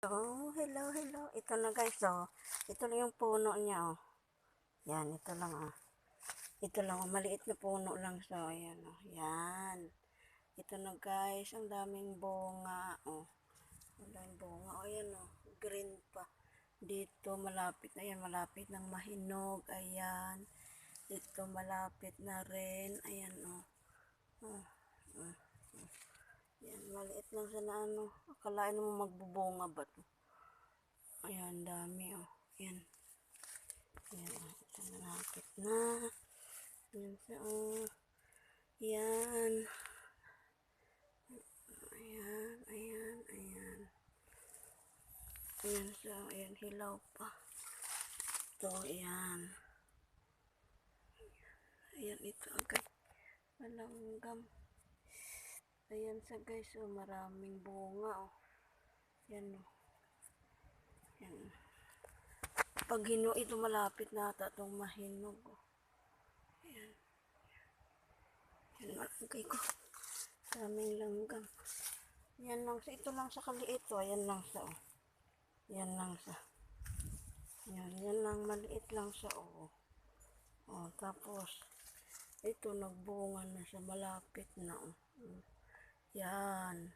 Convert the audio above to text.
Oh, hello, hello. Ito na guys, oh. Ito lang yung puno niya, oh. Yan, ito lang, oh. Ito lang, oh. Maliit na puno lang siya, so, ayan, oh. Yan. Ito na guys, ang daming bunga, oh. Ang daming bunga, oh, ayan, oh. Green pa. Dito, malapit na yan, malapit ng mahinog, ayan. Dito, malapit na rin, ayan, oh. Oh, oh. Yan, maliit lang siya na ano. Akalain mo magbubunga ba to? Ayan, dami oh. Yan. Yan, oh. Ito malapit na. Yan siya oh. Yan. Ayan, ayan, ayan. Ayan siya. Ayan, hilaw pa. Ito, ayan. Ayan, ito agad. Malanggam. Ayan siya guys, oh. Maraming bunga oh. Yan oh. Yan. Pag ito malapit na ata itong mahinog. Oh. Ayan. Yan, malagay ko. Maraming langgam. Yan lang sa, ito lang sa kaliit. Oh. Ayan lang sa, oh. Yan lang sa. Yan lang, maliit lang sa, oh. Oh, tapos, ito nagbunga na siya, malapit na, oh. Yan.